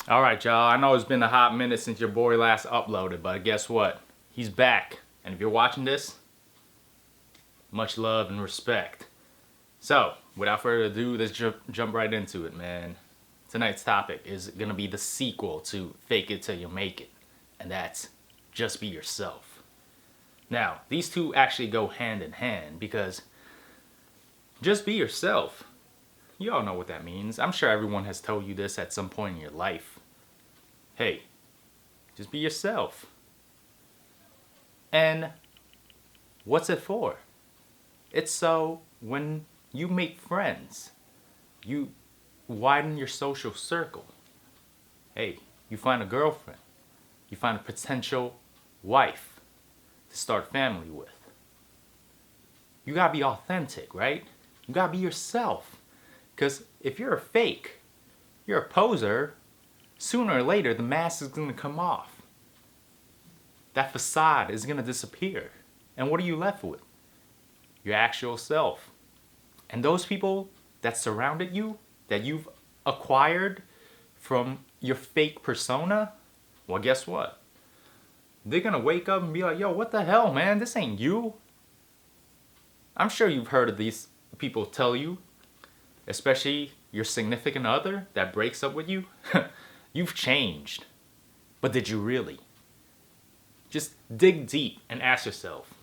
All right, y'all. I know it's been a hot minute since your boy last uploaded, but guess what? He's back. And if you're watching this, much love and respect. So, without further ado, let's jump right into it, man. Tonight's topic is going to be the sequel to Fake It Till You Make It, and that's Just Be Yourself. Now, these two actually go hand in hand because just be yourself. You all know what that means. I'm sure everyone has told you this at some point in your life. Hey, just be yourself. And what's it for? It's so when you make friends, you widen your social circle. Hey, you find a girlfriend, you find a potential wife to start family with. You gotta be authentic, right? You gotta be yourself. Because if you're a fake, you're a poser, sooner or later the mask is gonna come off. That facade is gonna disappear. And what are you left with? Your actual self. And those people that surrounded you, that you've acquired from your fake persona, well, guess what? They're gonna wake up and be like, yo, what the hell, man? This ain't you. I'm sure you've heard of these people tell you, especially your significant other that breaks up with you, you've changed. But did you really? Just dig deep and ask yourself,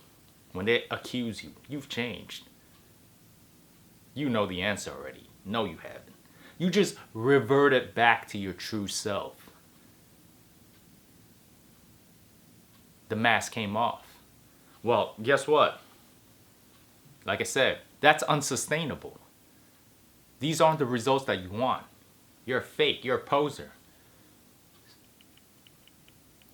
when they accuse you, you've changed. You know the answer already. No, you haven't. You just reverted back to your true self. The mask came off. Well, guess what? Like I said, that's unsustainable. These aren't the results that you want. You're a fake, you're a poser.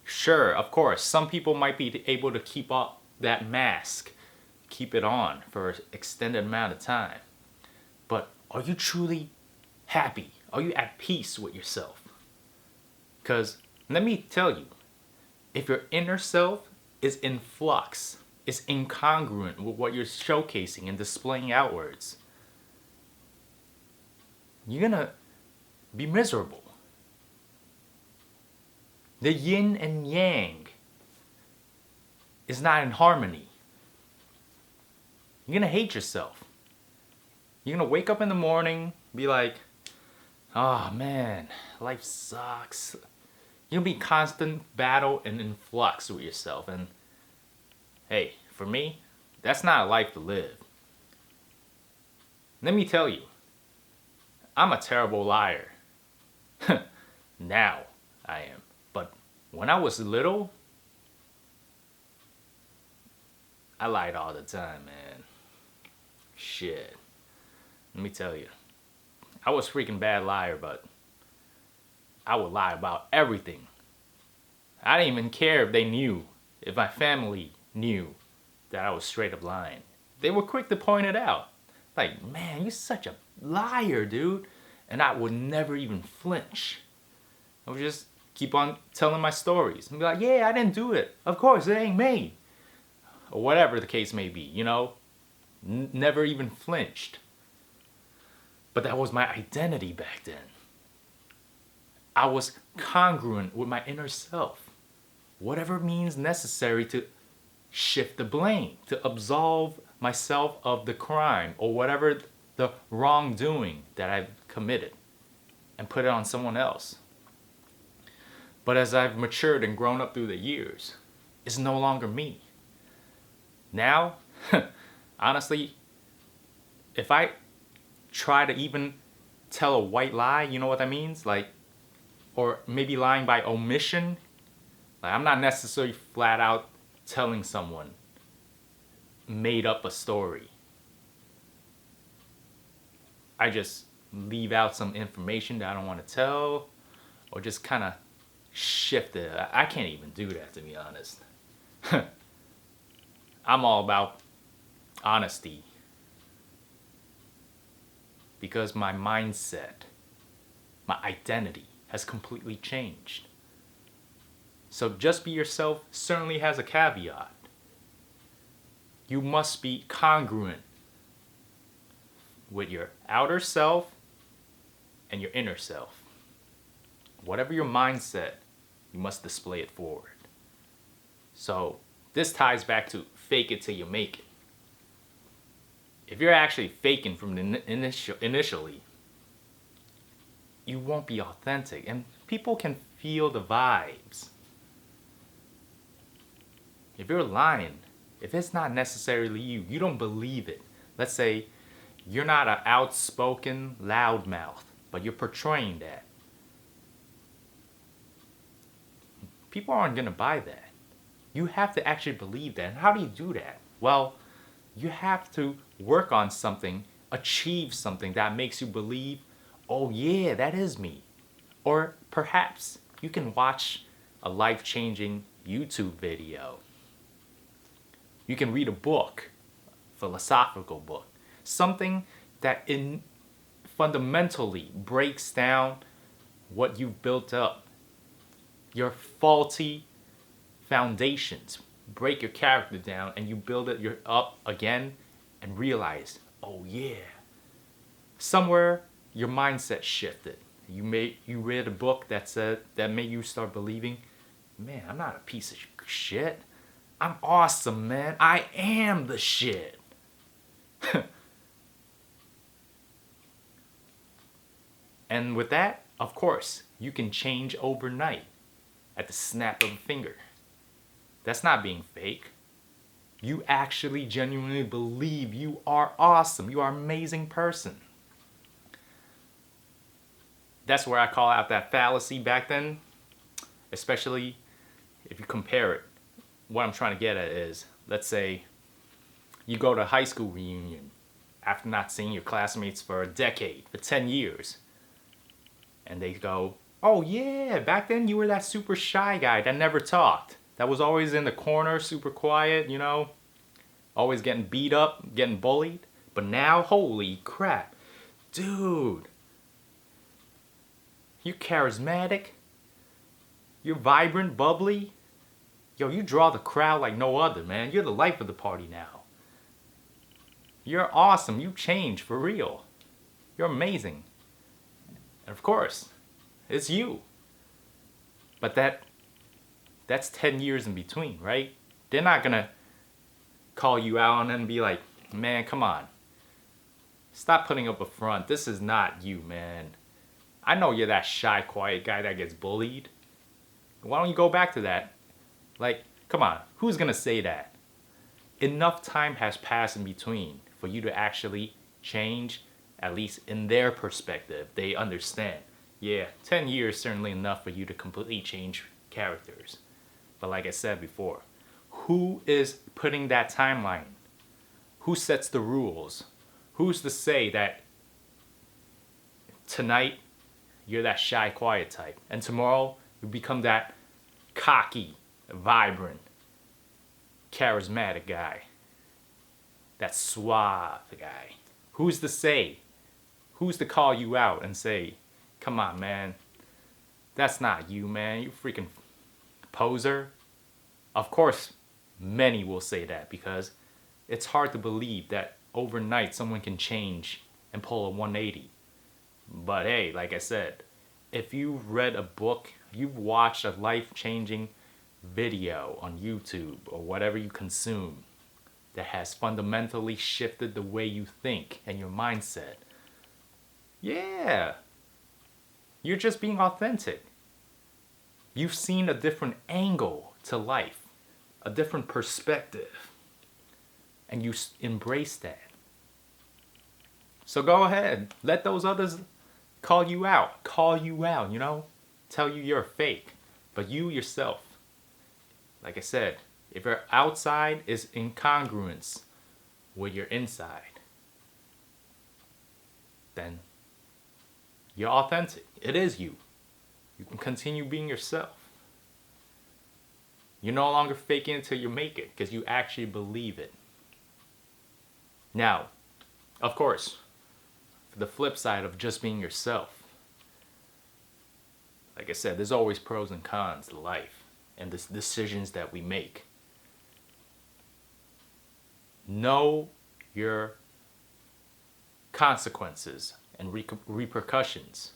Sure, of course, some people might be able to keep up that mask, keep it on for an extended amount of time. But are you truly happy? Are you at peace with yourself? Because let me tell you, if your inner self is in flux, is incongruent with what you're showcasing and displaying outwards, you're gonna be miserable. The yin and yang is not in harmony. You're gonna hate yourself. You're gonna wake up in the morning, be like, oh man, life sucks. You'll be constant battle and in flux with yourself. And hey, for me, that's not a life to live. Let me tell you, I'm a terrible liar. Now I am. But when I was little, I lied all the time, man. Shit. Let me tell you. I was a freaking bad liar, but I would lie about everything. I didn't even care if they knew, if my family knew that I was straight up lying. They were quick to point it out. Like, man, you're such a liar, dude. And I would never even flinch. I would just keep on telling my stories and be like, yeah, I didn't do it. Of course, it ain't me. Or whatever the case may be, you know? Never even flinched. But that was my identity back then. I was congruent with my inner self. Whatever means necessary to shift the blame, to absolve myself of the crime or whatever the wrongdoing that I've committed and put it on someone else. But as I've matured and grown up through the years, it's no longer me. Now, honestly, if I try to even tell a white lie, you know what that means? Like, or maybe lying by omission. Like, I'm not necessarily flat out telling someone made up a story. I just leave out some information that I don't want to tell, or just kind of shift it. I can't even do that, to be honest. I'm all about honesty because my mindset, my identity has completely changed. So just be yourself certainly has a caveat. You must be congruent with your outer self and your inner self. Whatever your mindset, you must display it forward. So this ties back to fake it till you make it. If you're actually faking from the initially, you won't be authentic, and people can feel the vibes. If you're lying, if it's not necessarily you, you don't believe it. Let's say you're not an outspoken loudmouth, but you're portraying that. People aren't going to buy that. You have to actually believe that. And how do you do that? Well, you have to work on something, achieve something that makes you believe, oh yeah, that is me. Or perhaps you can watch a life-changing YouTube video. You can read a book, philosophical book, something that fundamentally breaks down what you've built up, your faulty foundations. Break your character down and you build it up again and realize, oh yeah, somewhere your mindset shifted. You read a book that made you start believing, man, I'm not a piece of shit. I'm awesome, man. I am the shit. And with that, of course, you can change overnight at the snap of a finger. That's not being fake. You actually genuinely believe you are awesome. You are an amazing person. That's where I call out that fallacy back then, especially if you compare it. What I'm trying to get at is, let's say you go to a high school reunion after not seeing your classmates for a decade, for 10 years. And they go, oh yeah, back then you were that super shy guy that never talked. That was always in the corner, super quiet, always getting beat up, getting bullied. But now, holy crap, dude, you're charismatic, you're vibrant, bubbly. Yo, you draw the crowd like no other, man. You're the life of the party now. You're awesome. You changed for real. You're amazing. And of course, it's you. But that's 10 years in between, right? They're not gonna call you out and be like, man, come on. Stop putting up a front. This is not you, man. I know you're that shy, quiet guy that gets bullied. Why don't you go back to that? Like, come on, who's gonna say that? Enough time has passed in between for you to actually change, at least in their perspective. They understand. Yeah, 10 years certainly enough for you to completely change characters. But like I said before, who is putting that timeline? Who sets the rules? Who's to say that tonight you're that shy, quiet type, and tomorrow you become that cocky, vibrant, charismatic guy, that suave guy? Who's to say? Who's to call you out and say, come on, man, that's not you, man, you freaking poser? Of course, many will say that because it's hard to believe that overnight someone can change and pull a 180. But hey, like I said, if you've read a book, you've watched a life-changing video on YouTube or whatever you consume that has fundamentally shifted the way you think and your mindset, yeah, you're just being authentic. You've seen a different angle to life, a different perspective, and you embrace that. So go ahead, let those others call you out, tell you you're fake. But you yourself, like I said, if your outside is incongruence with your inside, then you're authentic. It is you. You can continue being yourself. You're no longer faking it till you make it because you actually believe it. Now, of course, for the flip side of just being yourself, like I said, there's always pros and cons to life and the decisions that we make. Know your consequences and repercussions.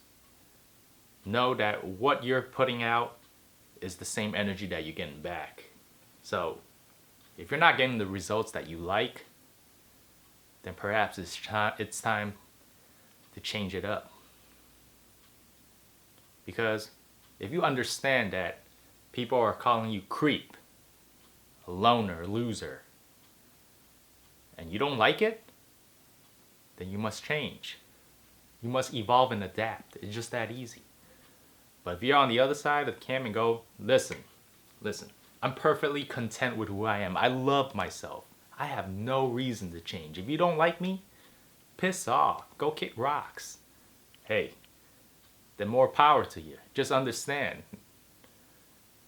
know that what you're putting out is the same energy that you're getting back. So if you're not getting the results that you like, then perhaps it's time to change it up. Because if you understand that people are calling you creep, a loner, loser, and you don't like it, then you must change. You must evolve and adapt. It's just that easy. But if you're on the other side of the cam and go, listen, I'm perfectly content with who I am. I love myself. I have no reason to change. If you don't like me, piss off. Go kick rocks. Hey, then more power to you. Just understand,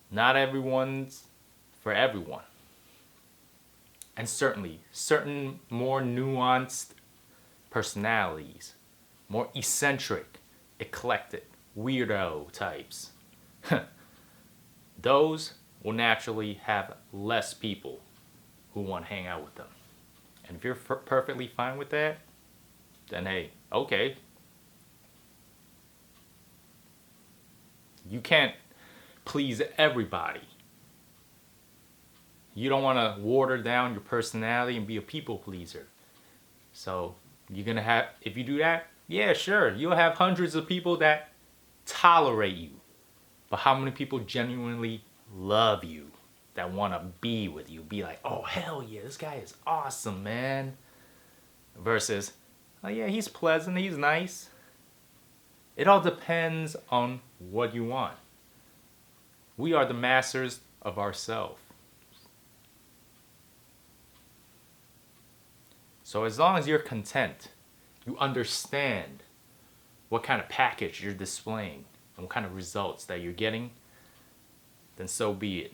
not everyone's for everyone. And certainly, certain more nuanced personalities, more eccentric, eclectic, weirdo types, those will naturally have less people who want to hang out with them. And if you're perfectly fine with that, then hey, okay. You can't please everybody. You don't want to water down your personality and be a people pleaser. So you're going to have, if you do that, yeah, sure, you'll have hundreds of people that tolerate you. But how many people genuinely love you, that want to be with you? Be like, oh, hell yeah, this guy is awesome, man. Versus, oh yeah, he's pleasant, he's nice. It all depends on what you want. We are the masters of ourselves. So as long as you're content, you understand what kind of package you're displaying and what kind of results that you're getting, then so be it.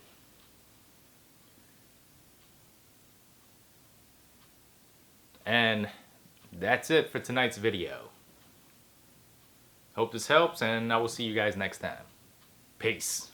And that's it for tonight's video. Hope this helps, and I will see you guys next time. Peace.